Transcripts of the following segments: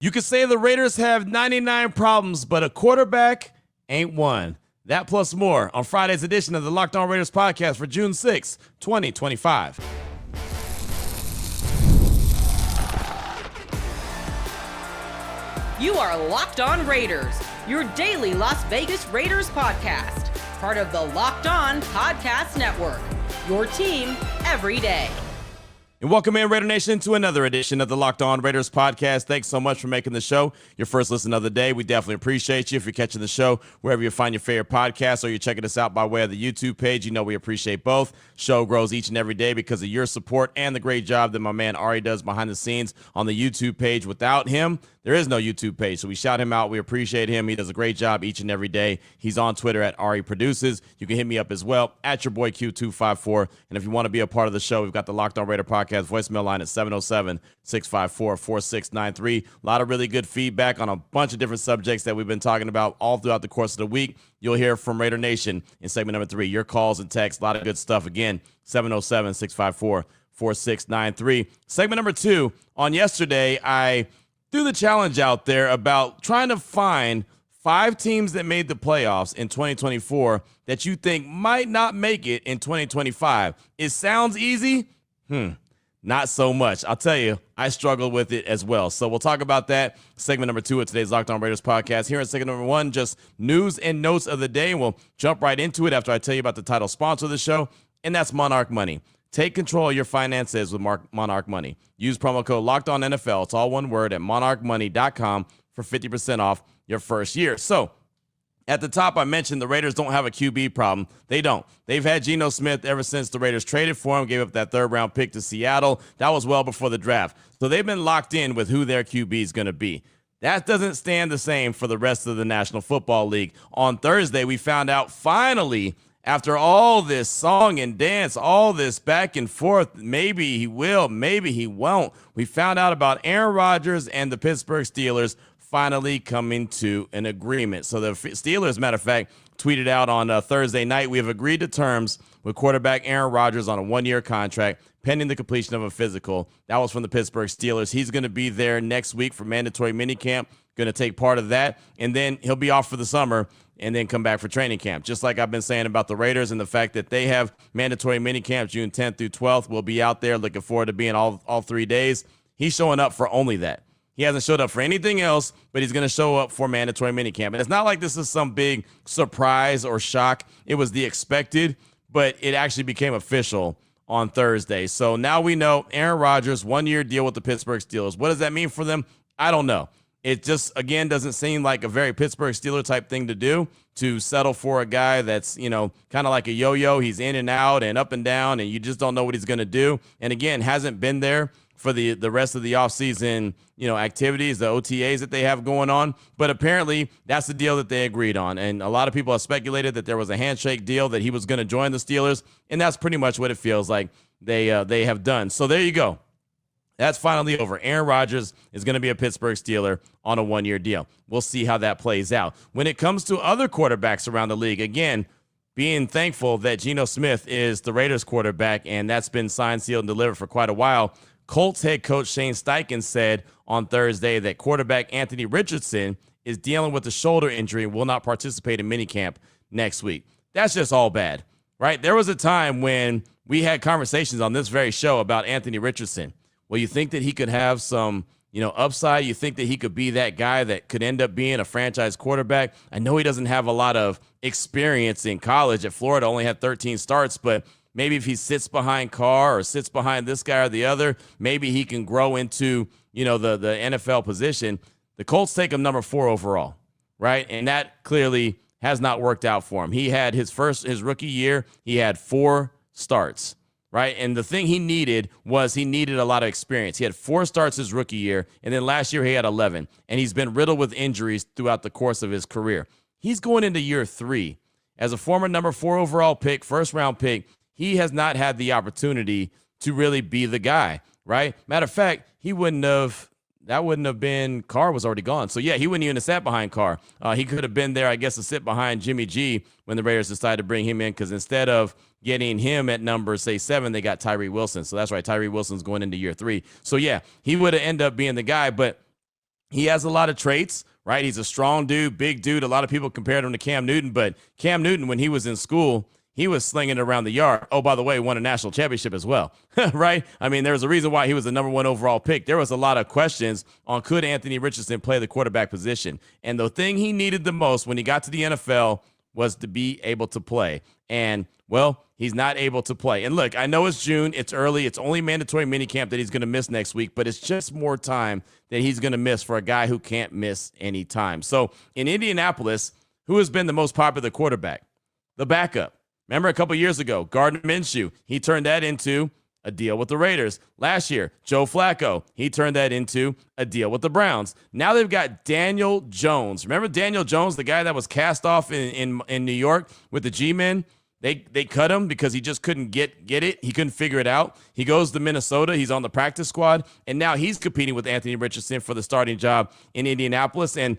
You could say the Raiders have 99 problems, but a quarterback ain't one. That plus more on Friday's edition of the Locked On Raiders podcast for June 6, 2025. You are Locked On Raiders, your daily Las Vegas Raiders podcast. Part of the Locked On Podcast Network, your team every day. And welcome in, Raider Nation, to another edition of the Locked On Raiders podcast. Thanks so much for making the show your first listen of the day. We definitely appreciate you. If you're catching the show wherever you find your favorite podcast or you're checking us out by way of the YouTube page, you know we appreciate both. Show grows each and every day because of your support and the great job that my man Ari does behind the scenes on the YouTube page. Without him, there is no YouTube page, so we shout him out. We appreciate him. He does a great job each and every day. He's on Twitter at Ari Produces. You can hit me up as well at your boy Q254. And if you want to be a part of the show, we've got the Locked On Raider podcast voicemail line at 707-654-4693. A lot of really good feedback on a bunch of different subjects that we've been talking about all throughout the course of the week. You'll hear from Raider Nation in segment number 3. Your calls and texts, a lot of good stuff. Again, 707-654-4693. Segment number 2, on yesterday, I threw the challenge out there about trying to find 5 teams that made the playoffs in 2024 that you think might not make it in 2025. It sounds easy? Not so much. I'll tell you, I struggled with it as well. So we'll talk about that. Segment number 2 of today's Locked On Raiders podcast. Here in segment number 1, just news and notes of the day. And we'll jump right into it after I tell you about the title sponsor of the show, and that's Monarch Money. Take control of your finances with Monarch Money. Use promo code LOCKEDONNFL. It's all one word at monarchmoney.com for 50% off your first year. So, at the top, I mentioned the Raiders don't have a QB problem. They don't. They've had Geno Smith ever since the Raiders traded for him, gave up that third-round pick to Seattle. That was well before the draft. So they've been locked in with who their QB is going to be. That doesn't stand the same for the rest of the National Football League. On Thursday, we found out finally, after all this song and dance, all this back and forth, maybe he will, maybe he won't, we found out about Aaron Rodgers and the Pittsburgh Steelers finally coming to an agreement. So the Steelers, matter of fact, tweeted out on Thursday night, we have agreed to terms with quarterback Aaron Rodgers on a 1-year contract pending the completion of a physical. That was from the Pittsburgh Steelers. He's going to be there next week for mandatory minicamp, going to take part of that, and then he'll be off for the summer and then come back for training camp. Just like I've been saying about the Raiders and the fact that they have mandatory minicamp June 10th through 12th. We'll be out there looking forward to being all 3 days. He's showing up for only that. He hasn't showed up for anything else, but he's going to show up for mandatory minicamp. And it's not like this is some big surprise or shock. It was the expected, but it actually became official on Thursday. So now we know Aaron Rodgers, 1-year deal with the Pittsburgh Steelers. What does that mean for them? I don't know. It just, again, doesn't seem like a very Pittsburgh Steeler type thing to do, to settle for a guy that's, kind of like a yo-yo. He's in and out and up and down, and you just don't know what he's going to do. And again, hasn't been there for the rest of the offseason, activities, the OTAs that they have going on. But apparently that's the deal that they agreed on. And a lot of people have speculated that there was a handshake deal, that he was going to join the Steelers. And that's pretty much what it feels like they have done. So there you go. That's finally over. Aaron Rodgers is going to be a Pittsburgh Steeler on a 1-year deal. We'll see how that plays out. When it comes to other quarterbacks around the league, again, being thankful that Geno Smith is the Raiders quarterback, and that's been signed, sealed, and delivered for quite a while. Colts head coach Shane Steichen said on Thursday that quarterback Anthony Richardson is dealing with a shoulder injury and will not participate in minicamp next week. That's just all bad, right? There was a time when we had conversations on this very show about Anthony Richardson. Well, you think that he could have some, upside? You think that he could be that guy that could end up being a franchise quarterback? I know he doesn't have a lot of experience in college. At Florida, only had 13 starts, but maybe if he sits behind Carr or sits behind this guy or the other, maybe he can grow into, the NFL position. The Colts take him number 4 overall, right? And that clearly has not worked out for him. He had his rookie year, he had 4 starts. Right. And the thing he needed a lot of experience. He had 4 starts his rookie year, and then last year he had 11. And he's been riddled with injuries throughout the course of his career. He's going into year 3 as a former number 4 overall pick, first round pick. He has not had the opportunity to really be the guy. Right. Matter of fact, that wouldn't have been, Carr was already gone. So, yeah, he wouldn't even have sat behind Carr. He could have been there, I guess, to sit behind Jimmy G when the Raiders decided to bring him in, because instead of getting him at number, say, 7, they got Tyree Wilson. So that's right, Tyree Wilson's going into year 3. So, yeah, he would have ended up being the guy. But he has a lot of traits, right? He's a strong dude, big dude. A lot of people compared him to Cam Newton, but Cam Newton, when he was in school, he was slinging it around the yard. Oh, by the way, won a national championship as well, right? I mean, there was a reason why he was the number 1 overall pick. There was a lot of questions on could Anthony Richardson play the quarterback position. And the thing he needed the most when he got to the NFL was to be able to play. And, well, he's not able to play. And look, I know it's June. It's early. It's only mandatory minicamp that he's going to miss next week, but it's just more time that he's going to miss for a guy who can't miss any time. So in Indianapolis, who has been the most popular quarterback? The backup. Remember a couple years ago, Gardner Minshew, he turned that into a deal with the Raiders. Last year, Joe Flacco, he turned that into a deal with the Browns. Now they've got Daniel Jones. Remember Daniel Jones, the guy that was cast off in New York with the G-Men? They cut him because he just couldn't get it. He couldn't figure it out. He goes to Minnesota. He's on the practice squad, and now he's competing with Anthony Richardson for the starting job in Indianapolis. And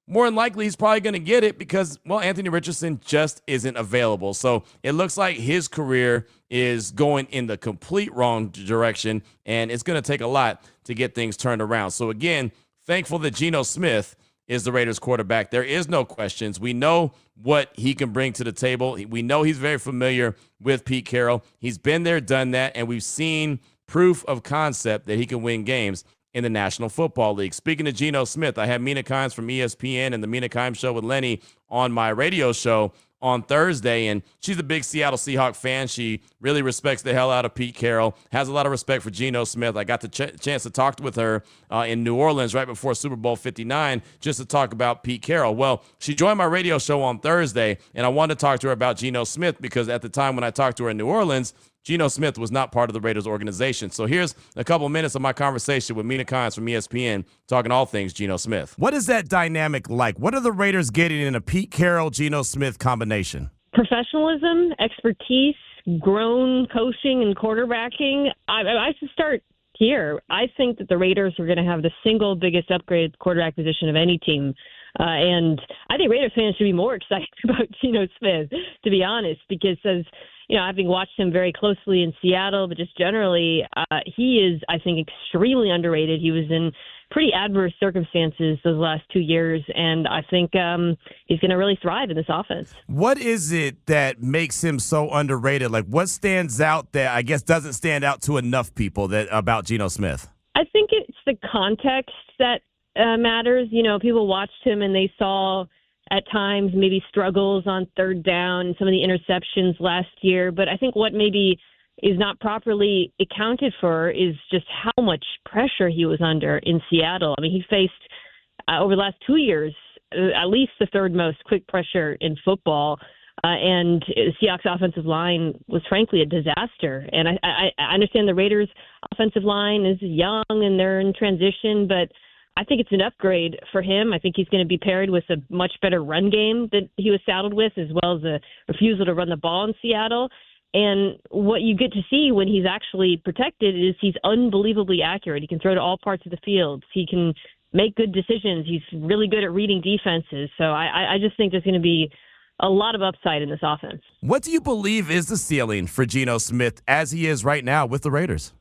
more than likely, he's probably going to get it because, well, Anthony Richardson just isn't available. So it looks like his career is going in the complete wrong direction, and it's going to take a lot to get things turned around. So, again, thankful that Geno Smith is the Raiders quarterback. There is no questions. We know what he can bring to the table. We know he's very familiar with Pete Carroll. He's been there, done that, and we've seen proof of concept that he can win games in the National Football League. Speaking of Geno Smith, I had Mina K from ESPN and the Mina K Show with Lenny on my radio show on Thursday, and she's a big Seattle Seahawks fan. She really respects the hell out of Pete Carroll, has a lot of respect for Geno Smith. I got the chance to talk with her in New Orleans right before Super Bowl 59 just to talk about Pete Carroll. Well, she joined my radio show on Thursday, and I wanted to talk to her about Geno Smith because at the time when I talked to her in New Orleans, Geno Smith was not part of the Raiders organization. So here's a couple of minutes of my conversation with Mina K from ESPN talking all things Geno Smith. What is that dynamic like? What are the Raiders getting in a Pete Carroll, Geno Smith combination? Professionalism, expertise, grown coaching and quarterbacking. I should start here. I think that the Raiders are going to have the single biggest upgrade quarterback position of any team. And I think Raiders fans should be more excited about Geno Smith, to be honest, because as having watched him very closely in Seattle, but just generally, he is, I think, extremely underrated. He was in pretty adverse circumstances those last 2 years, and I think he's going to really thrive in this offense. What is it that makes him so underrated? Like, what stands out that I guess doesn't stand out to enough people about Geno Smith? I think it's the context that matters. People watched him and they saw at times maybe struggles on third down, some of the interceptions last year. But I think what maybe is not properly accounted for is just how much pressure he was under in Seattle. I mean, he faced over the last 2 years at least the third most quick pressure in football. And the Seahawks offensive line was frankly a disaster. And I understand the Raiders offensive line is young and they're in transition, but I think it's an upgrade for him. I think he's going to be paired with a much better run game that he was saddled with, as well as a refusal to run the ball in Seattle. And what you get to see when he's actually protected is he's unbelievably accurate. He can throw to all parts of the field. He can make good decisions. He's really good at reading defenses. So I just think there's going to be a lot of upside in this offense. What do you believe is the ceiling for Geno Smith as he is right now with the Raiders?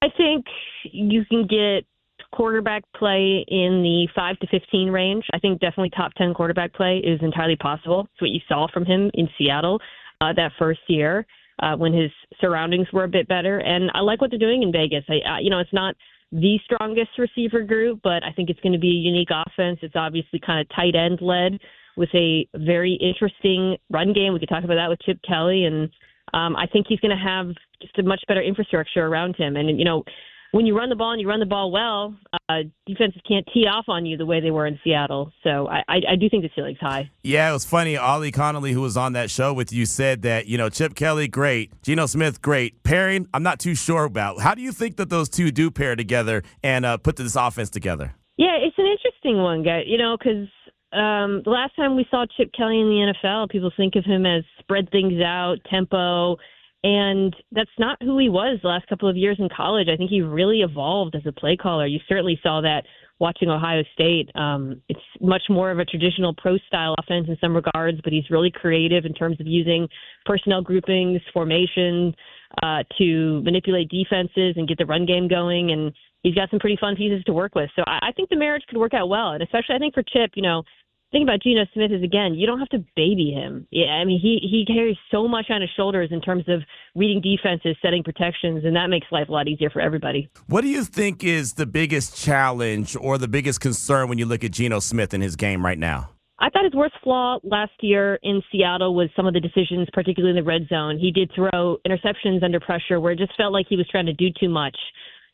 I think you can get quarterback play in the 5 to 15 range. I think definitely top 10 quarterback play is entirely possible. It's what you saw from him in Seattle that first year when his surroundings were a bit better. And I like what they're doing in Vegas. It's not the strongest receiver group, but I think it's going to be a unique offense. It's obviously kind of tight end led with a very interesting run game. We could talk about that with Chip Kelly. And I think he's going to have just a much better infrastructure around him. And, when you run the ball and you run the ball well, defenses can't tee off on you the way they were in Seattle. So I do think the ceiling's high. Yeah, it was funny. Ollie Connolly, who was on that show with you, said that, Chip Kelly, great. Geno Smith, great. Pairing, I'm not too sure about. How do you think that those two do pair together and put this offense together? Yeah, it's an interesting one, guy. Because the last time we saw Chip Kelly in the NFL, people think of him as spread things out, tempo. And that's not who he was the last couple of years in college. I think he really evolved as a play caller. You certainly saw that watching Ohio State. It's much more of a traditional pro-style offense in some regards, but he's really creative in terms of using personnel groupings, formation to manipulate defenses and get the run game going. And he's got some pretty fun pieces to work with. So I think the marriage could work out well. And especially I think for Chip, thing about Geno Smith is, again, you don't have to baby him. Yeah, I mean, he carries so much on his shoulders in terms of reading defenses, setting protections, and that makes life a lot easier for everybody. What do you think is the biggest challenge or the biggest concern when you look at Geno Smith in his game right now? I thought his worst flaw last year in Seattle was some of the decisions, particularly in the red zone. He did throw interceptions under pressure where it just felt like he was trying to do too much.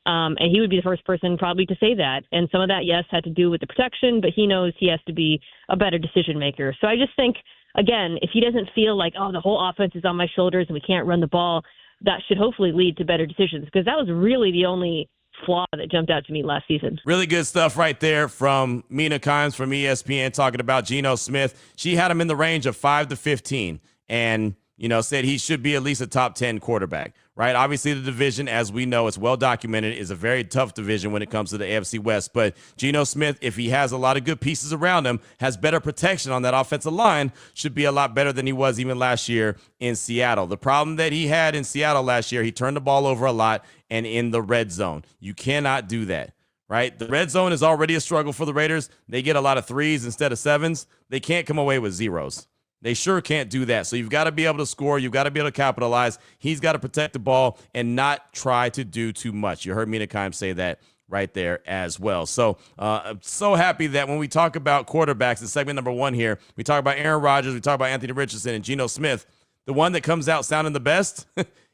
And he would be the first person probably to say that. And some of that, yes, had to do with the protection, but he knows he has to be a better decision maker. So I just think, again, if he doesn't feel like, oh, the whole offense is on my shoulders and we can't run the ball, that should hopefully lead to better decisions, because that was really the only flaw that jumped out to me last season. Really good stuff right there from Mina K from ESPN talking about Geno Smith. She had him in the range of 5 to 15 and, said he should be at least a top 10 quarterback, right? Obviously, the division, as we know, it's well documented, is a very tough division when it comes to the AFC West. But Geno Smith, if he has a lot of good pieces around him, has better protection on that offensive line, should be a lot better than he was even last year in Seattle. The problem that he had in Seattle last year, he turned the ball over a lot and in the red zone. You cannot do that, right? The red zone is already a struggle for the Raiders. They get a lot of 3s instead of 7s. They can't come away with 0s. They sure can't do that. So you've got to be able to score. You've got to be able to capitalize. He's got to protect the ball and not try to do too much. You heard Mina K say that right there as well. So I'm so happy that when we talk about quarterbacks in segment number 1 here, we talk about Aaron Rodgers, we talk about Anthony Richardson and Geno Smith. The one that comes out sounding the best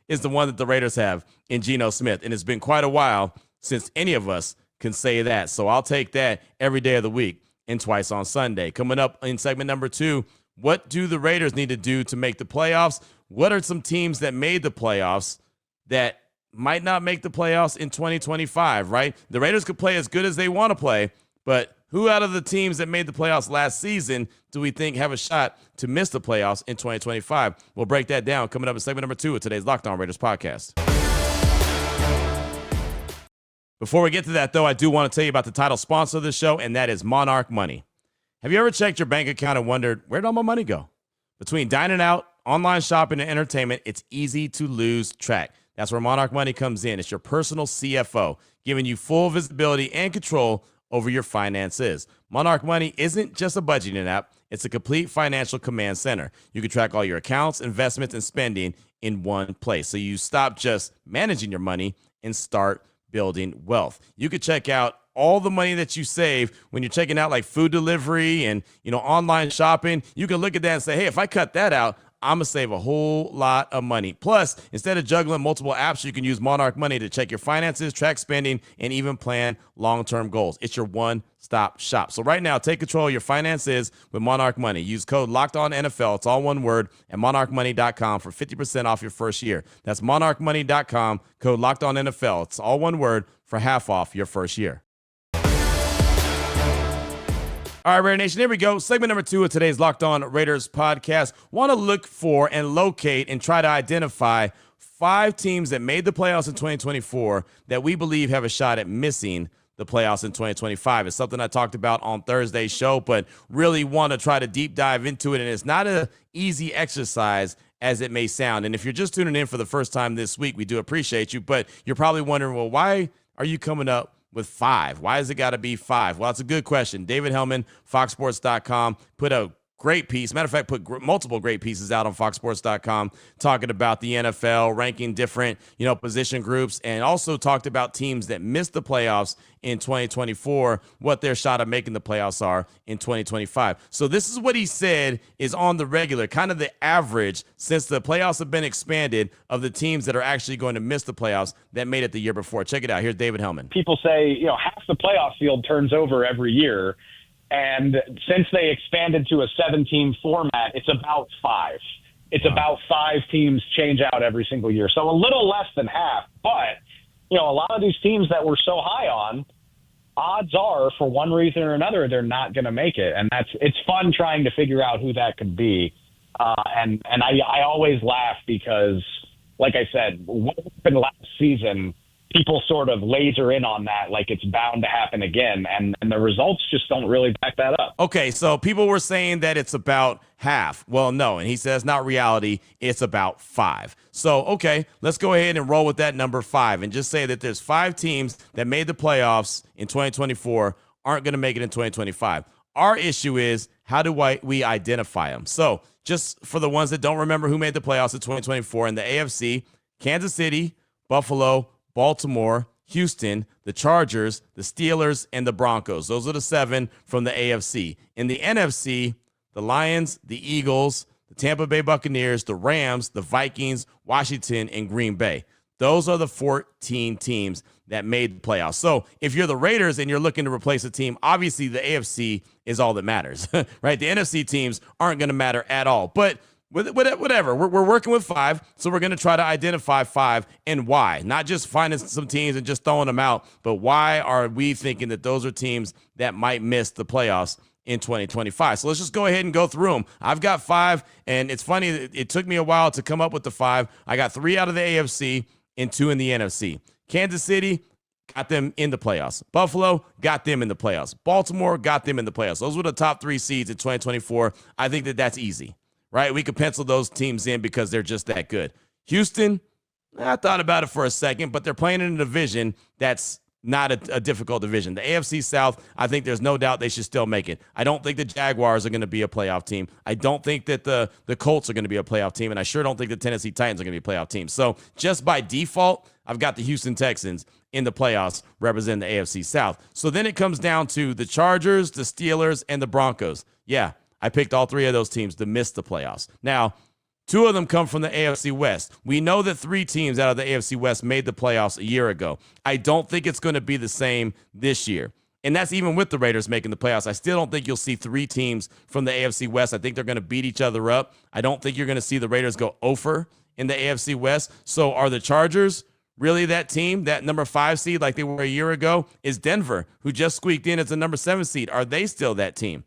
is the one that the Raiders have in Geno Smith. And it's been quite a while since any of us can say that. So I'll take that every day of the week and twice on Sunday. Coming up in segment number 2, what do the Raiders need to do to make the playoffs? What are some teams that made the playoffs that might not make the playoffs in 2025, right? The Raiders could play as good as they want to play, but who out of the teams that made the playoffs last season do we think have a shot to miss the playoffs in 2025? We'll break that down coming up in segment number 2 of today's Locked On Raiders podcast. Before we get to that, though, I do want to tell you about the title sponsor of the show, and that is Monarch Money. Have you ever checked your bank account and wondered, where'd all my money go? Between dining out, online shopping, and entertainment, it's easy to lose track. That's where Monarch Money comes in. It's your personal CFO, giving you full visibility and control over your finances. Monarch Money isn't just a budgeting app. It's a complete financial command center. You can track all your accounts, investments, and spending in one place. So you stop just managing your money and start building wealth. You can check out all the money that you save when you're checking out like food delivery and, online shopping. You can look at that and say, hey, if I cut that out, I'm going to save a whole lot of money. Plus, instead of juggling multiple apps, you can use Monarch Money to check your finances, track spending, and even plan long-term goals. It's your one-stop shop. So right now, take control of your finances with Monarch Money. Use code LOCKEDONNFL. It's all one word at monarchmoney.com for 50% off your first year. That's monarchmoney.com, code LOCKEDONNFL. It's all one word for half off your first year. All right, Raider Nation, here we go. Segment number 2 of today's Locked On Raiders podcast. Want to look for and locate and try to identify 5 teams that made the playoffs in 2024 that we believe have a shot at missing the playoffs in 2025. It's something I talked about on Thursday's show, but really want to try to deep dive into it. And it's not an easy exercise as it may sound. And if you're just tuning in for the first time this week, we do appreciate you. But you're probably wondering, well, why are you coming up with 5? Why has it got to be 5? Well, it's a good question. David Hellman, FoxSports.com, put a great piece. Matter of fact, put multiple great pieces out on FoxSports.com talking about the NFL, ranking different, position groups, and also talked about teams that missed the playoffs in 2024, what their shot of making the playoffs are in 2025. So this is what he said is on the regular, kind of the average since the playoffs have been expanded of the teams that are actually going to miss the playoffs that made it the year before. Check it out. Here's David Hellman. People say, half the playoff field turns over every year. And since they expanded to a 7-team format, it's about 5. It's about 5 teams change out every single year. So a little less than half. But, a lot of these teams that we're so high on, odds are, for one reason or another, they're not going to make it. And it's fun trying to figure out who that could be. And I always laugh because, like I said, what happened last season people sort of laser in on that like it's bound to happen again, and the results just don't really back that up. Okay, so people were saying that it's about half. Well, no, and he says not reality, it's about 5. So, okay, let's go ahead and roll with that number 5 and just say that there's 5 teams that made the playoffs in 2024 aren't going to make it in 2025. Our issue is, how do we identify them? So, just for the ones that don't remember who made the playoffs in 2024 in the AFC, Kansas City, Buffalo, Baltimore, Houston, the Chargers, the Steelers, and the Broncos. Those are the 7 from the AFC. In the NFC, the Lions, the Eagles, the Tampa Bay Buccaneers, the Rams, the Vikings, Washington, and Green Bay. Those are the 14 teams that made the playoffs. So if you're the Raiders and you're looking to replace a team, obviously the AFC is all that matters, right? The NFC teams aren't going to matter at all. But whatever, we're working with 5, so we're going to try to identify 5 and why. Not just finding some teams and just throwing them out, but why are we thinking that those are teams that might miss the playoffs in 2025? So let's just go ahead and go through them. I've got 5, and it's funny, it took me a while to come up with the 5. I got 3 out of the AFC and 2 in the NFC. Kansas City, got them in the playoffs. Buffalo, got them in the playoffs. Baltimore, got them in the playoffs. Those were the top 3 seeds in 2024. I think that that's easy, right? We could pencil those teams in because they're just that good. Houston, I thought about it for a second, but they're playing in a division that's not a difficult division. The AFC South, I think there's no doubt they should still make it. I don't think the Jaguars are going to be a playoff team. I don't think that the Colts are going to be a playoff team, and I sure don't think the Tennessee Titans are going to be a playoff team. So just by default, I've got the Houston Texans in the playoffs representing the AFC South. So then it comes down to the Chargers, the Steelers, and the Broncos. Yeah, I picked all 3 of those teams to miss the playoffs. Now, 2 of them come from the AFC West. We know that 3 teams out of the AFC West made the playoffs a year ago. I don't think it's going to be the same this year. And that's even with the Raiders making the playoffs. I still don't think you'll see 3 teams from the AFC West. I think they're going to beat each other up. I don't think you're going to see the Raiders go over in the AFC West. So are the Chargers really that team, that number 5 seed like they were a year ago? Is Denver, who just squeaked in as the number 7 seed, are they still that team,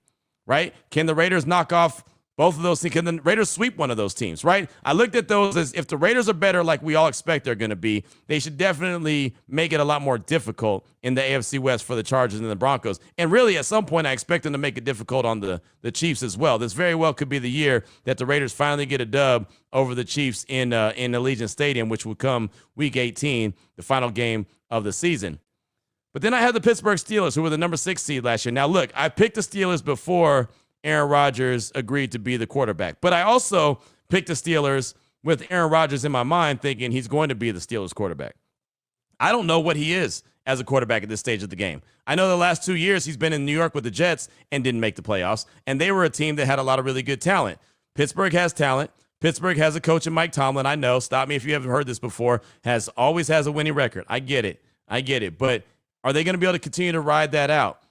right? Can the Raiders knock off both of those teams? Can the Raiders sweep one of those teams, right? I looked at those as, if the Raiders are better like we all expect they're going to be, they should definitely make it a lot more difficult in the AFC West for the Chargers and the Broncos. And really, at some point, I expect them to make it difficult on the Chiefs as well. This very well could be the year that the Raiders finally get a dub over the Chiefs in Allegiant Stadium, which will come Week 18, the final game of the season. But then I had the Pittsburgh Steelers, who were the number 6 seed last year. Now, look, I picked the Steelers before Aaron Rodgers agreed to be the quarterback. But I also picked the Steelers with Aaron Rodgers in my mind, thinking he's going to be the Steelers quarterback. I don't know what he is as a quarterback at this stage of the game. I know the last 2 years he's been in New York with the Jets and didn't make the playoffs, and they were a team that had a lot of really good talent. Pittsburgh has talent. Pittsburgh has a coach in Mike Tomlin. I know. Stop me if you haven't heard this before. Always has a winning record. I get it. But are they going to be able to continue to ride that out?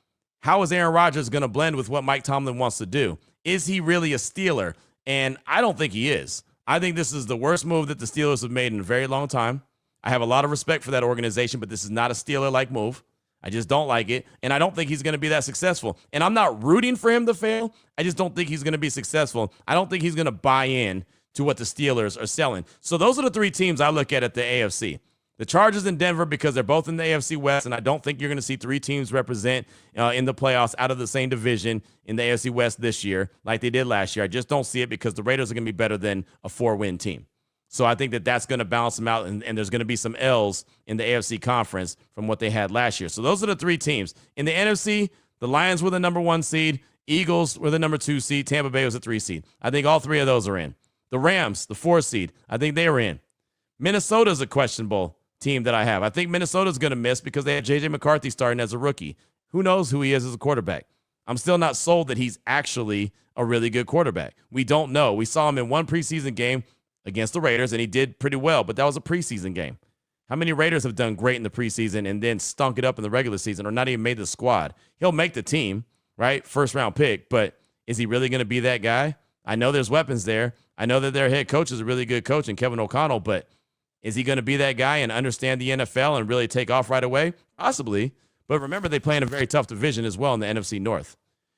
How is Aaron Rodgers going to blend with what Mike Tomlin wants to do? Is he really a Steeler? And I don't think he is. I think this is the worst move that the Steelers have made in a very long time. I have a lot of respect for that organization, but this is not a Steeler-like move. I just don't like it, and I don't think he's going to be that successful. And I'm not rooting for him to fail. I just don't think he's going to be successful. I don't think he's going to buy in to what the Steelers are selling. So those are the 3 teams I look at the AFC. The Chargers and Denver, because they're both in the AFC West, and I don't think you're going to see 3 teams represent in the playoffs out of the same division in the AFC West this year like they did last year. I just don't see it because the Raiders are going to be better than a 4-win team. So I think that that's going to balance them out, and there's going to be some L's in the AFC conference from what they had last year. So those are the 3 teams. In the NFC, the Lions were the number 1 seed. Eagles were the number 2 seed. Tampa Bay was the 3 seed. I think all 3 of those are in. The Rams, the 4 seed, I think they were in. Minnesota's a questionable team that I have. I think Minnesota's going to miss because they had J.J. McCarthy starting as a rookie. Who knows who he is as a quarterback? I'm still not sold that he's actually a really good quarterback. We don't know. We saw him in one preseason game against the Raiders, and he did pretty well, but that was a preseason game. How many Raiders have done great in the preseason and then stunk it up in the regular season or not even made the squad? He'll make the team, right? First-round pick, but is he really going to be that guy? I know there's weapons there. I know that their head coach is a really good coach in Kevin O'Connell, but is he going to be that guy and understand the NFL and really take off right away? Possibly. But remember, they play in a very tough division as well in the NFC North.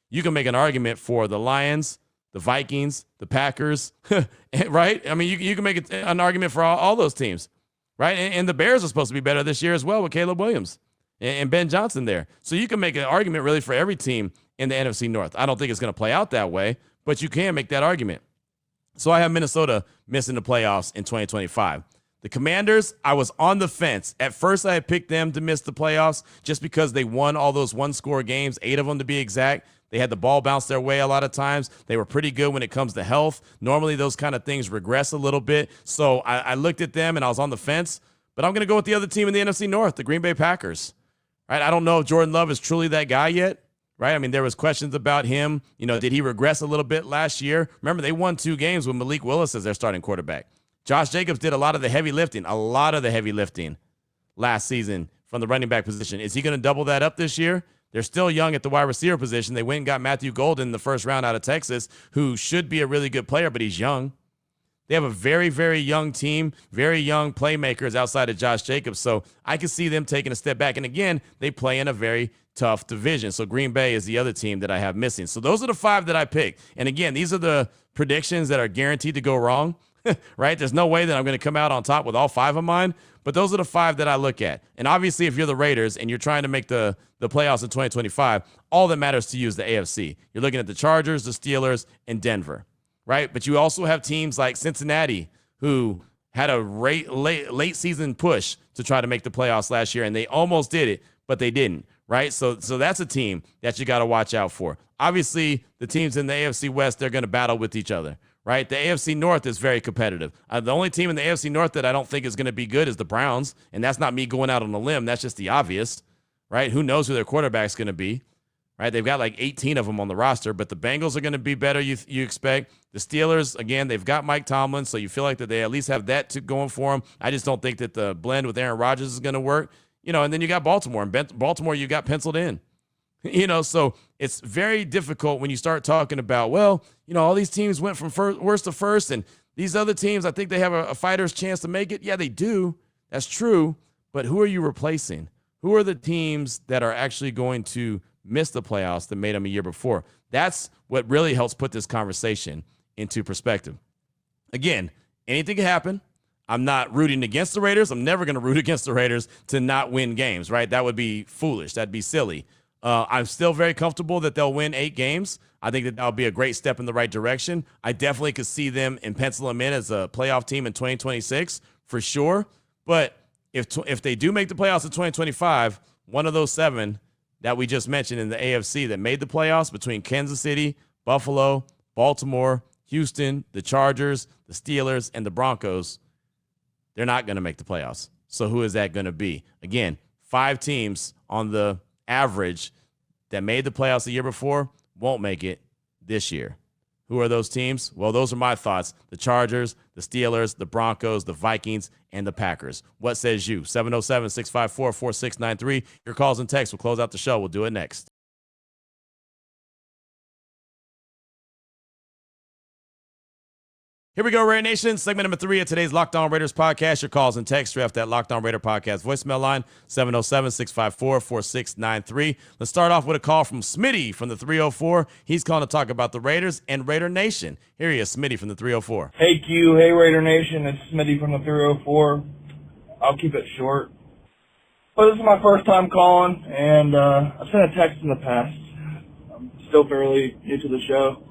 You can make an argument for the Lions, the Vikings, the Packers, right? I mean, you can make an argument for all those teams, right? And the Bears are supposed to be better this year as well with Caleb Williams and Ben Johnson there. So you can make an argument really for every team in the NFC North. I don't think it's going to play out that way, but you can make that argument. So I have Minnesota missing the playoffs in 2025. The Commanders, I was on the fence. At first, I had picked them to miss the playoffs just because they won all those one-score games, 8 of them to be exact. They had the ball bounce their way a lot of times. They were pretty good when it comes to health. Normally, those kind of things regress a little bit. So I looked at them, and I was on the fence. But I'm going to go with the other team in the NFC North, the Green Bay Packers. Right? I don't know if Jordan Love is truly that guy yet. Right? I mean, there was questions about him. You know, did he regress a little bit last year? Remember, they won 2 games with Malik Willis as their starting quarterback. Josh Jacobs did a lot of the heavy lifting last season from the running back position. Is he going to double that up this year? They're still young at the wide receiver position. They went and got Matthew Golden in the first round out of Texas, who should be a really good player, but he's young. They have a very, very young team, very young playmakers outside of Josh Jacobs. So I can see them taking a step back. And again, they play in a very tough division. So Green Bay is the other team that I have missing. So those are the 5 that I picked. And again, these are the predictions that are guaranteed to go wrong, right? There's no way that I'm going to come out on top with all 5 of mine. But those are the 5 that I look at. And obviously, if you're the Raiders and you're trying to make the playoffs in 2025, all that matters to you is the AFC. You're looking at the Chargers, the Steelers, and Denver. Right? But you also have teams like Cincinnati who had a late season push to try to make the playoffs last year, and they almost did it, but they didn't. Right? So that's a team that you got to watch out for. Obviously, the teams in the AFC West, they're going to battle with each other. Right? The AFC North is very competitive. The only team in the AFC North that I don't think is going to be good is the Browns, and that's not me going out on a limb. That's just the obvious. Right? Who knows who their quarterback's going to be? Right? They've got like 18 of them on the roster, but the Bengals are going to be better, you expect. The Steelers, again, they've got Mike Tomlin, so you feel like that they at least have that going for them. I just don't think that the blend with Aaron Rodgers is going to work. You know, and then you got Baltimore. And Baltimore, you got penciled in. You know, so it's very difficult when you start talking about, well, you know, all these teams went from worst to first, and these other teams, I think they have a fighter's chance to make it. Yeah, they do. That's true. But who are you replacing? Who are the teams that are actually going to miss the playoffs that made them a year before? That's what really helps put this conversation into perspective. Again, anything can happen. I'm not rooting against the Raiders. I'm never going to root against the Raiders to not win games, right? That would be foolish. That'd be silly. I'm still very comfortable that they'll win 8 games. I think that would be a great step in the right direction. I definitely could see them and pencil them in as a playoff team in 2026 for sure. But if they do make the playoffs in 2025, one of those 7 that we just mentioned in the AFC that made the playoffs between Kansas City, Buffalo, Baltimore, Houston, the Chargers, the Steelers, and the Broncos, they're not going to make the playoffs. So who is that going to be? Again, 5 teams on the average that made the playoffs the year before won't make it this year. Who are those teams? Well, those are my thoughts. The Chargers, the Steelers, the Broncos, the Vikings, and the Packers. What says you? 707-654-4693. Your calls and texts will close out the show. We'll do it next. Here we go, Raider Nation. Segment number 3 of today's Locked On Raiders podcast. Your calls and texts straight off that Locked On Raider podcast voicemail line, 707-654-4693. Let's start off with a call from Smitty from the 304. He's calling to talk about the Raiders and Raider Nation. Here he is, Smitty from the 304. Hey, Q. Hey, Raider Nation. It's Smitty from the 304. I'll keep it short. Well, this is my first time calling, and I've sent a text in the past. I'm still fairly new to the show.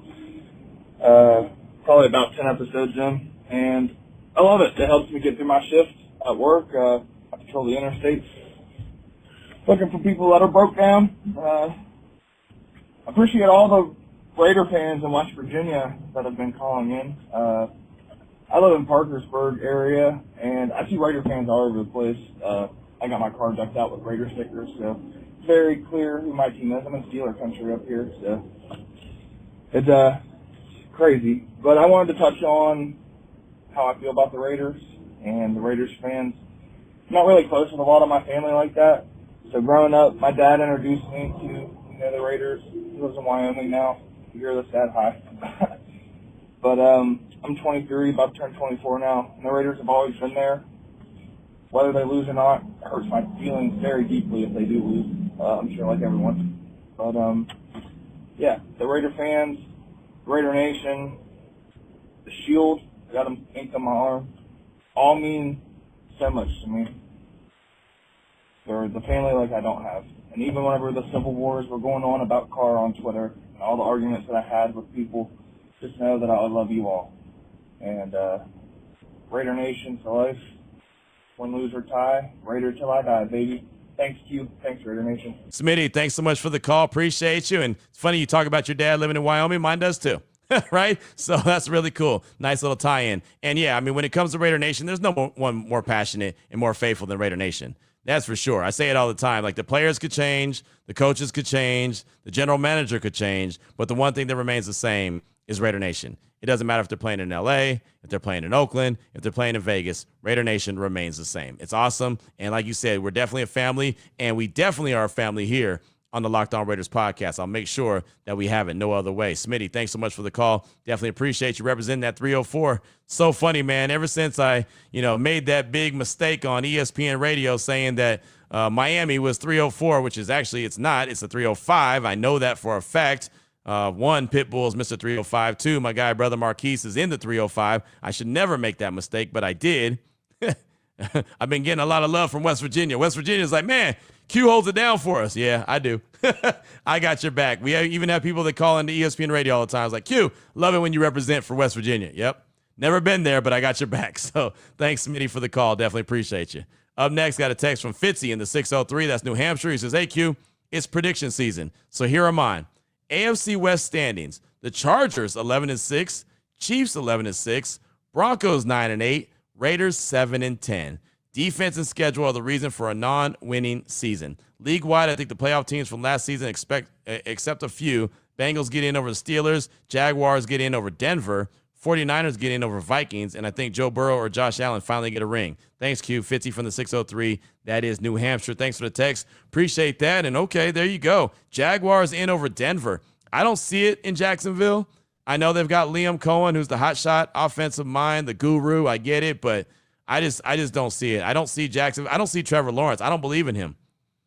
Probably about 10 episodes in, and I love it. It helps me get through my shift at work. I patrol the interstates looking for people that are broke down. I appreciate all the Raider fans in West Virginia that have been calling in. I live in Parkersburg area, and I see Raider fans all over the place. I got my car decked out with Raider stickers, so it's very clear who my team is. I'm in Steeler country up here, so it's crazy. But I wanted to touch on how I feel about the Raiders and the Raiders fans. I'm not really close with a lot of my family like that. So growing up, my dad introduced me to the Raiders. He lives in Wyoming now. You hear this, Dad? Hi. But I'm 23, about to turn 24 now. And the Raiders have always been there. Whether they lose or not, it hurts my feelings very deeply if they do lose. I'm sure like everyone. But, yeah, the Raider fans, Raider Nation, the shield, got them inked on my arm, all mean so much to me. They're the family like I don't have. And even whenever the civil wars were going on about Carr on Twitter and all the arguments that I had with people, just know that I love you all. And Raider Nation for life. Win, lose, or tie. Raider till I die, baby. Thanks, Q. Thanks, Raider Nation. Smitty, thanks so much for the call. Appreciate you. And it's funny you talk about your dad living in Wyoming. Mine does too. Right? So that's really cool. Nice little tie-in. And yeah, I mean, when it comes to Raider Nation, there's no one more passionate and more faithful than Raider Nation. That's for sure. I say it all the time. Like, the players could change, the coaches could change, the general manager could change, but the one thing that remains the same is Raider Nation. It doesn't matter if they're playing in L.A., if they're playing in Oakland, if they're playing in Vegas, Raider Nation remains the same. It's awesome. And like you said, we're definitely a family, and we definitely are a family here on the Locked On Raiders podcast. I'll make sure that we have it no other way. Smitty, thanks so much for the call. Definitely appreciate you representing that 304. So funny, man. Ever since I, made that big mistake on ESPN radio saying that Miami was 304, which is actually, it's not. It's a 305. I know that for a fact. One, Pitbull's Mr. 305. Two, my guy, Brother Marquise, is in the 305. I should never make that mistake, but I did. I've been getting a lot of love from West Virginia. West Virginia's like, man, Q holds it down for us. Yeah, I do. I got your back. We even have people that call into ESPN radio all the time. It's like, Q, love it when you represent for West Virginia. Yep. Never been there, but I got your back. So thanks, Smitty, for the call. Definitely appreciate you. Up next, got a text from Fitzy in the 603. That's New Hampshire. He says, hey, Q, it's prediction season. So here are mine. AFC West standings. The Chargers 11-6, Chiefs 11-6, Broncos 9-8, Raiders 7-10. Defense and schedule are the reason for a non-winning season. League-wide, I think the playoff teams from last season, except a few, Bengals get in over the Steelers, Jaguars get in over Denver, 49ers get in over Vikings, and I think Joe Burrow or Josh Allen finally get a ring. Thanks, Q. 50 from the 603. That is New Hampshire. Thanks for the text. Appreciate that. And okay, there you go. Jaguars in over Denver. I don't see it in Jacksonville. I know they've got Liam Cohen, who's the hotshot offensive mind, the guru. I get it, but I just don't see it. I don't see Jacksonville. I don't see Trevor Lawrence. I don't believe in him.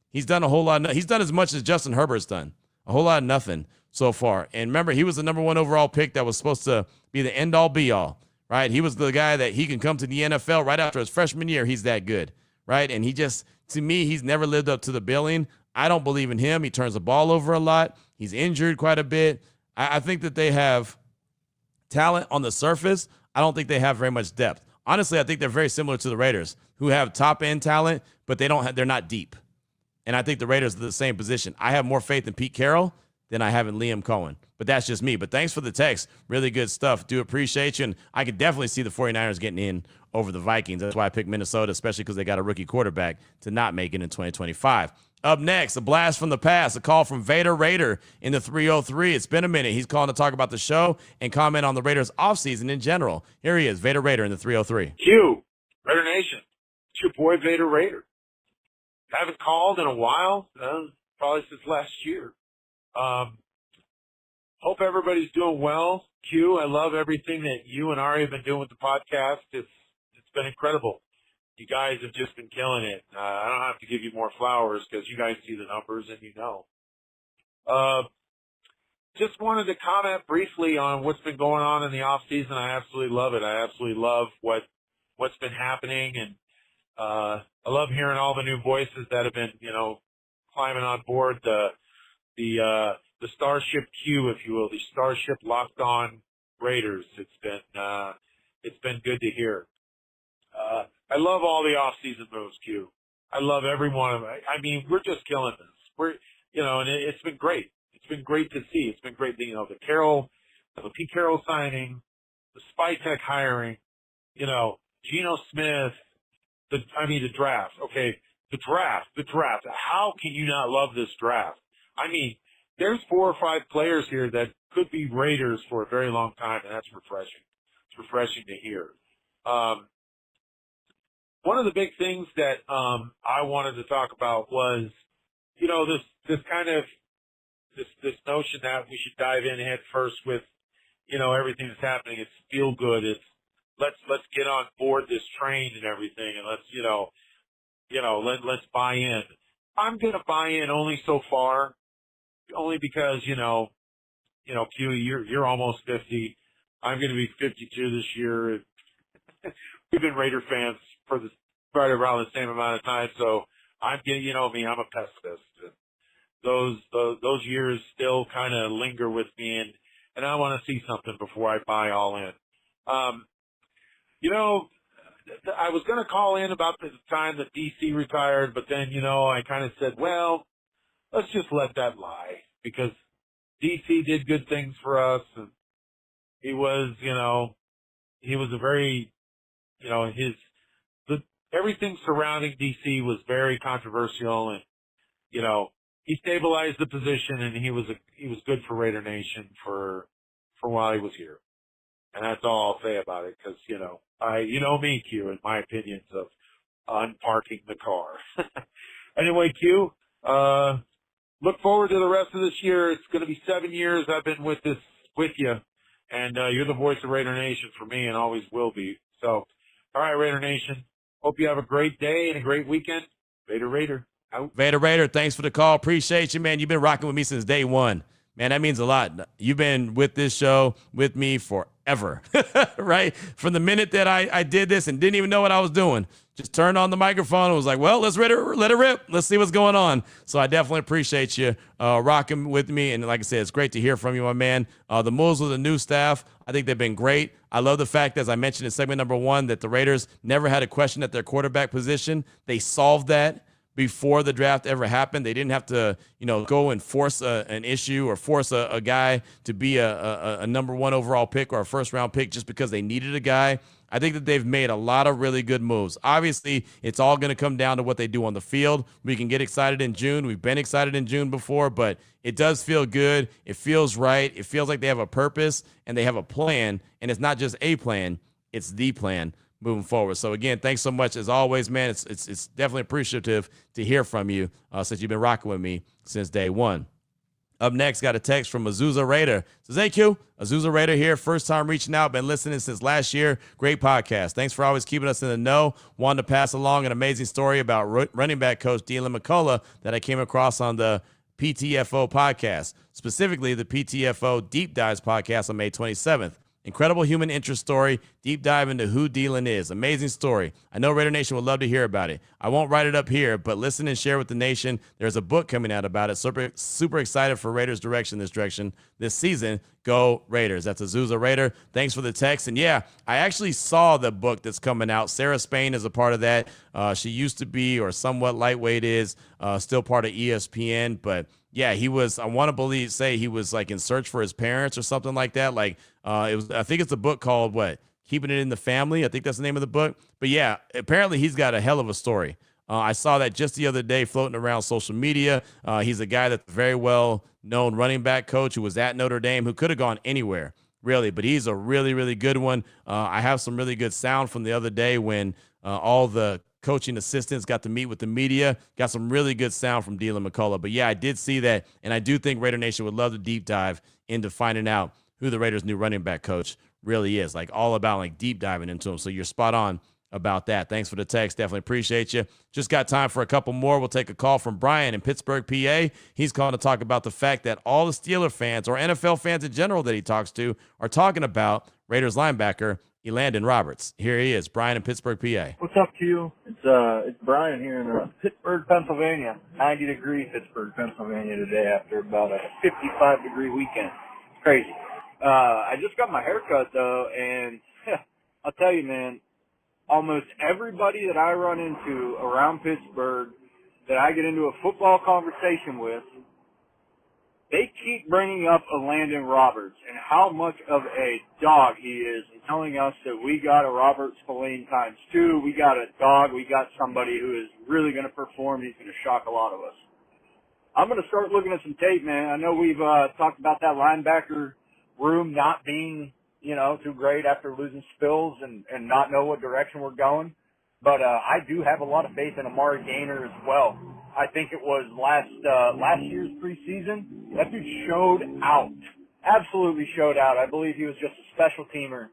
He's done a whole lot. He's done as much as Justin Herbert's done. A whole lot of nothing so far. And remember, he was the number 1 overall pick that was supposed to be the end-all, be-all, right? He was the guy that he can come to the NFL right after his freshman year. He's that good, right? And he just, to me, he's never lived up to the billing. I don't believe in him. He turns the ball over a lot. He's injured quite a bit. I think that they have talent on the surface. I don't think they have very much depth. Honestly, I think they're very similar to the Raiders, who have top-end talent, but they're not deep. And I think the Raiders are the same position. I have more faith in Pete Carroll than I have in Liam Cohen. But that's just me. But thanks for the text. Really good stuff. Do appreciate you. And I could definitely see the 49ers getting in over the Vikings. That's why I picked Minnesota, especially because they got a rookie quarterback to not make it in 2025. Up next, a blast from the past, a call from Vader Raider in the 303. It's been a minute. He's calling to talk about the show and comment on the Raiders' offseason in general. Here he is, Vader Raider in the 303. Q, Raider Nation. It's your boy, Vader Raider. Haven't called in a while, probably since last year. Hope everybody's doing well. Q, I love everything that you and Ari have been doing with the podcast. It's been incredible. You guys have just been killing it. I don't have to give you more flowers because you guys see the numbers and you know. Just wanted to comment briefly on what's been going on in the off season. I absolutely love it. I absolutely love what's been happening, and I love hearing all the new voices that have been, climbing on board the Starship Q, if you will, the Starship Locked On Raiders. It's been good to hear. I love all the off-season moves, Q. I love every one of them. I mean, we're just killing this. And it's been great. It's been great to see. It's been great, the Pete Carroll signing, the Spytech hiring, Geno Smith, the draft. Okay, the draft. How can you not love this draft? I mean, there's 4 or 5 players here that could be Raiders for a very long time, and that's refreshing. It's refreshing to hear. One of the big things that I wanted to talk about was, this notion that we should dive in head first with, everything that's happening. It's feel good. It's let's get on board this train and everything, and let's buy in. I'm gonna buy in only so far, only because Q, you're almost 50. I'm gonna be 52 this year. We've been Raider fans for right around the same amount of time. So I'm getting, you know me, I'm a pessimist. Those years still kind of linger with me, and I want to see something before I buy all in. You know, I was going to call in about the time that DC retired, but then, you know, I kind of said, well, let's just let that lie, because DC did good things for us, and he was, you know, he was a very, you know, everything surrounding DC was very controversial, and, you know, he stabilized the position, and he was good for Raider Nation for while he was here. And that's all I'll say about it, because, you know, you know me, Q, and my opinions of unparking the car. Anyway, Q, look forward to the rest of this year. It's going to be 7 years I've been with you, and you're the voice of Raider Nation for me, and always will be. So, all right, Raider Nation, hope you have a great day and a great weekend. Vader Raider, out. Vader Raider, thanks for the call. Appreciate you, man. You've been rocking with me since day one. Man, that means a lot. You've been with this show with me forever, right? From the minute that I did this and didn't even know what I was doing, just turned on the microphone and was like, well, let's let it rip. Let's see what's going on. So I definitely appreciate you rocking with me. And like I said, it's great to hear from you, my man. The moves with the new staff, I think they've been great. I love the fact, as I mentioned in segment number 1, that the Raiders never had a question at their quarterback position. They solved that before the draft ever happened. They didn't have to, you know, go and force an issue or force a guy to be a number 1 overall pick or a first-round pick just because they needed a guy. I think that they've made a lot of really good moves. Obviously, it's all going to come down to what they do on the field. We can get excited in June. We've been excited in June before, but it does feel good. It feels right. It feels like they have a purpose and they have a plan, and it's not just a plan, it's the plan moving forward. So again, thanks so much as always, man. It's definitely appreciative to hear from you since you've been rocking with me since day one. Up next, got a text from Azusa Raider. Says, hey, Q, Azusa Raider here. First time reaching out. Been listening since last year. Great podcast. Thanks for always keeping us in the know. Wanted to pass along an amazing story about running back coach Dylan McCullough that I came across on the PTFO podcast, specifically the PTFO Deep Dives podcast on May 27th. Incredible human interest story, deep dive into who Dylan is. Amazing story. I know Raider Nation would love to hear about it. I won't write it up here, but listen and share with the nation. There's a book coming out about it. Super excited for Raiders this season. Go Raiders. That's Azusa Raider. Thanks for the text. And yeah, I actually saw the book that's coming out. Sarah Spain is a part of that. She used to be, or somewhat lightweight is, still part of ESPN, but yeah, he was, I want to say he was like in search for his parents or something like that. Like, I think it's a book called Keeping It in the Family. I think that's the name of the book. But yeah, apparently he's got a hell of a story. I saw that just the other day floating around social media. He's a guy that's a very well known running back coach who was at Notre Dame, who could have gone anywhere really, but he's a really, really good one. I have some really good sound from the other day when all the coaching assistants got to meet with the media. Got some really good sound from Dylan McCullough. But yeah, I did see that, and I do think Raider Nation would love to deep dive into finding out who the Raiders' new running back coach really is. Like, all about like deep diving into him. So you're spot on about that. Thanks for the text. Definitely appreciate you. Just got time for a couple more. We'll take a call from Brian in Pittsburgh, PA. He's calling to talk about the fact that all the Steeler fans, or NFL fans in general that he talks to, are talking about Raiders linebacker Elandon Roberts. Here he is, Brian in Pittsburgh, PA. What's up, Q? It's Brian here in Pittsburgh, Pennsylvania. 90-degree Pittsburgh, Pennsylvania today after about a 55-degree weekend. It's crazy. I just got my hair cut, though, and I'll tell you, man, almost everybody that I run into around Pittsburgh that I get into a football conversation with, they keep bringing up Elandon Roberts and how much of a dog he is, and telling us that we got a Robert Spillane times 2. We got a dog. We got somebody who is really going to perform. He's going to shock a lot of us. I'm going to start looking at some tape, man. I know we've talked about that linebacker room not being, too great after losing Spills and not know what direction we're going. But I do have a lot of faith in Amari Gaynor as well. I think it was last year's preseason. That dude showed out. Absolutely showed out. I believe he was just a special teamer.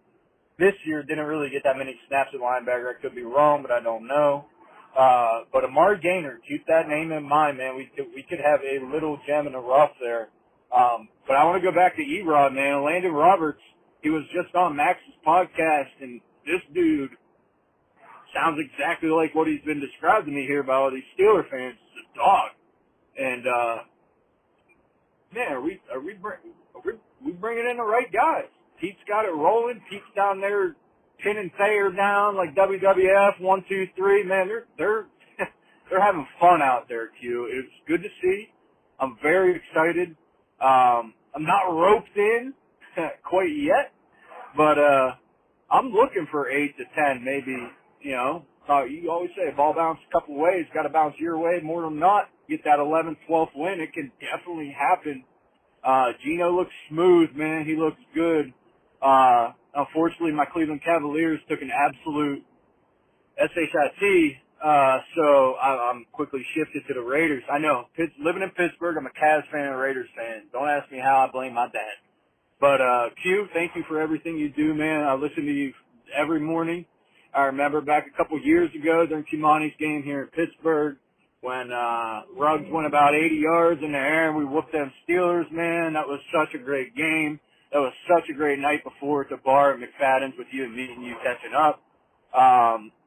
This year didn't really get that many snaps at linebacker. I could be wrong, but I don't know. But Amari Gaynor, keep that name in mind, man. We could have a little gem in the rough there. But I want to go back to E-Rod, man. Elandon Roberts, he was just on Max's podcast, and this dude sounds exactly like what he's been described to me here by all these Steeler fans. It's a dog. And, man, are we bringing in the right guys? Pete's got it rolling. Pete's down there pinning Thayer down like WWF 1, 2, 3. Man, they're they're having fun out there. Q. It's good to see. I'm very excited. I'm not roped in quite yet, but I'm looking for 8 to 10, maybe. You know, you always say ball bounce a couple ways. Got to bounce your way more than not. Get that 11th, 12th win. It can definitely happen. Geno looks smooth, man. He looks good. Unfortunately, my Cleveland Cavaliers took an absolute SHIT, so I'm quickly shifted to the Raiders. I know, living in Pittsburgh, I'm a Cavs fan and a Raiders fan. Don't ask me how. I blame my dad. But, Q, thank you for everything you do, man. I listen to you every morning. I remember back a couple years ago during Kimani's game here in Pittsburgh when Ruggs went about 80 yards in the air and we whooped them Steelers, man. That was such a great game. That was such a great night before at the bar at McFadden's with you and me and you catching up.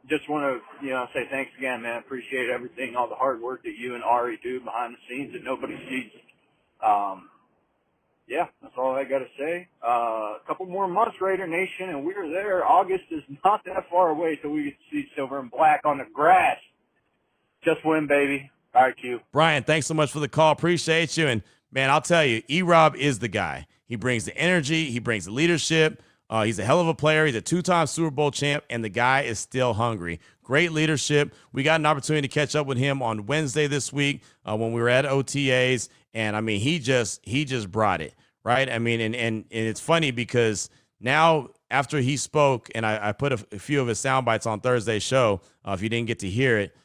Just want to, say thanks again, man. Appreciate everything, all the hard work that you and Ari do behind the scenes that nobody sees. Yeah, that's all I got to say. A couple more months, Raider Nation, and we're there. August is not that far away till we get to see silver and black on the grass. Just win, baby. All right, Q. Brian, thanks so much for the call. Appreciate you. And, man, I'll tell you, E-Rob is the guy. He brings the energy. He brings the leadership. He's a hell of a player. He's a 2-time Super Bowl champ, and the guy is still hungry. Great leadership. We got an opportunity to catch up with him on Wednesday this week when we were at OTAs, and, I mean, he just brought it, right? I mean, and it's funny because now after he spoke, and I put a few of his sound bites on Thursday's show, if you didn't get to hear it,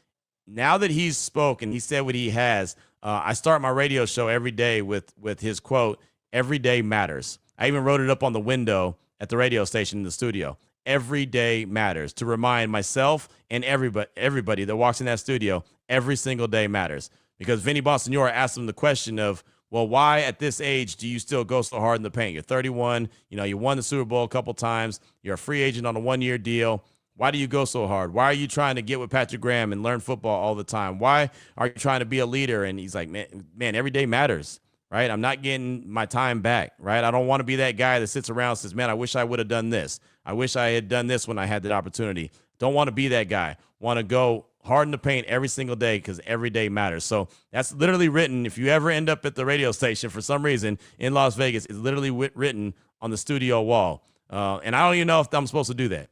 now that he's spoken, he said what he has, I start my radio show every day with his quote, "Every day matters." I even wrote it up on the window at the radio station in the studio. Every day matters, to remind myself and everybody that walks in that studio, every single day matters. Because Vinny Bonsignore asked him the question of, well, why at this age do you still go so hard in the paint? You're 31, you won the Super Bowl a couple times, you're a free agent on a 1-year deal. Why do you go so hard? Why are you trying to get with Patrick Graham and learn football all the time? Why are you trying to be a leader? And he's like, man, every day matters. Right? I'm not getting my time back, right? I don't want to be that guy that sits around and says, man, I wish I would have done this. I wish I had done this when I had that opportunity. Don't want to be that guy. Want to go hard in the paint every single day because every day matters. So that's literally written. If you ever end up at the radio station for some reason in Las Vegas, it's literally written on the studio wall. And I don't even know if I'm supposed to do that.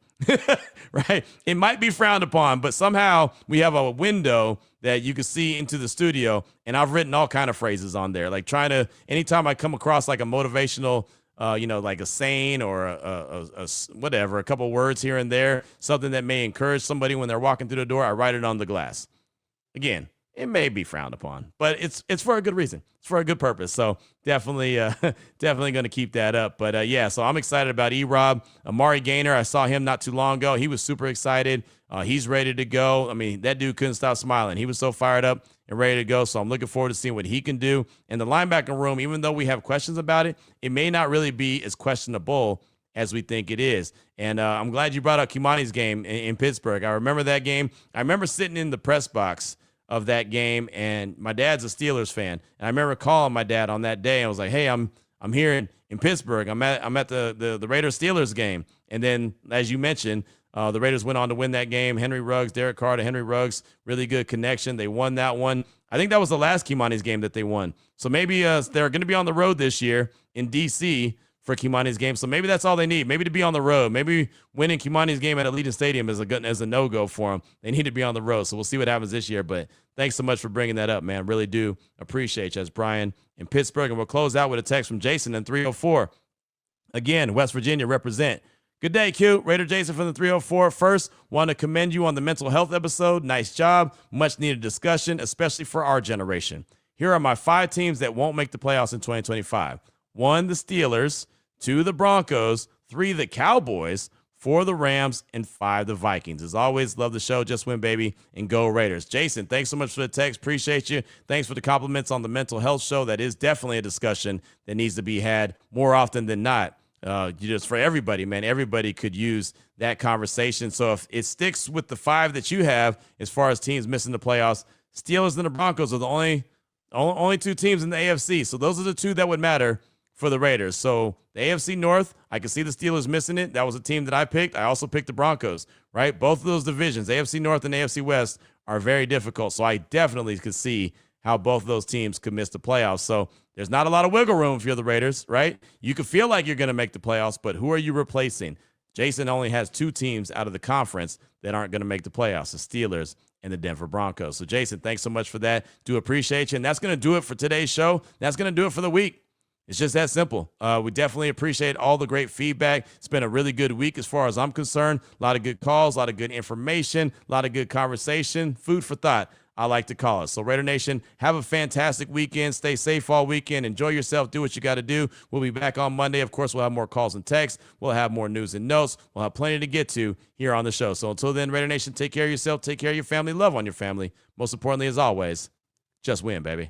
Right? It might be frowned upon, but somehow we have a window that you can see into the studio, and I've written all kind of phrases on there, like anytime I come across like a motivational, like a saying or a whatever, a couple words here and there, something that may encourage somebody when they're walking through the door, I write it on the glass. Again, it may be frowned upon, but it's for a good reason. It's for a good purpose. So definitely going to keep that up. But yeah, so I'm excited about E-Rob. Amari Gaynor, I saw him not too long ago. He was super excited. He's ready to go. I mean, that dude couldn't stop smiling. He was so fired up and ready to go. So I'm looking forward to seeing what he can do. And the linebacker room, even though we have questions about it, it may not really be as questionable as we think it is. And I'm glad you brought up Kimani's game in Pittsburgh. I remember that game. I remember sitting in the press box of that game, and my dad's a Steelers fan. And I remember calling my dad on that day. And I was like, hey, I'm here in Pittsburgh. I'm at the Raiders Steelers game. And then, as you mentioned, the Raiders went on to win that game. Henry Ruggs, Derek Carr to Henry Ruggs, really good connection. They won that one. I think that was the last Kimani's game that they won. So maybe they're going to be on the road this year in D.C. for Kimani's game. So maybe that's all they need. Maybe to be on the road. Maybe winning Kimani's game at Allegiant Stadium is a no-go for them. They need to be on the road. So we'll see what happens this year. But thanks so much for bringing that up, man. Really do appreciate you. As Brian in Pittsburgh. And we'll close out with a text from Jason in 304. Again, West Virginia represent. Good day, Q. Raider Jason from the 304. First, want to commend you on the mental health episode. Nice job. Much needed discussion, especially for our generation. Here are my 5 teams that won't make the playoffs in 2025. 1, the Steelers. 2, the Broncos. 3, the Cowboys. 4, the Rams. And 5, the Vikings. As always, love the show. Just win, baby. And go Raiders. Jason, thanks so much for the text. Appreciate you. Thanks for the compliments on the mental health show. That is definitely a discussion that needs to be had more often than not Just for everybody, man. Everybody could use that conversation. So if it sticks with the 5 that you have as far as teams missing the playoffs, Steelers and the Broncos are the only 2 teams in the AFC. So those are the 2 that would matter for the Raiders. So the AFC North, I can see the Steelers missing it. That was a team that I picked. I also picked the Broncos, right? Both of those divisions, AFC North and AFC West, are very difficult. So I definitely could see how both of those teams could miss the playoffs. So there's not a lot of wiggle room if you're the Raiders, right? You could feel like you're going to make the playoffs, but who are you replacing? Jason only has 2 teams out of the conference that aren't going to make the playoffs, the Steelers and the Denver Broncos. So, Jason, thanks so much for that. Do appreciate you. And that's going to do it for today's show. That's going to do it for the week. It's just that simple. We definitely appreciate all the great feedback. It's been a really good week as far as I'm concerned. A lot of good calls, a lot of good information, a lot of good conversation, food for thought, I like to call it. So Raider Nation, have a fantastic weekend. Stay safe all weekend. Enjoy yourself. Do what you got to do. We'll be back on Monday. Of course, we'll have more calls and texts. We'll have more news and notes. We'll have plenty to get to here on the show. So until then, Raider Nation, take care of yourself. Take care of your family. Love on your family. Most importantly, as always, just win, baby.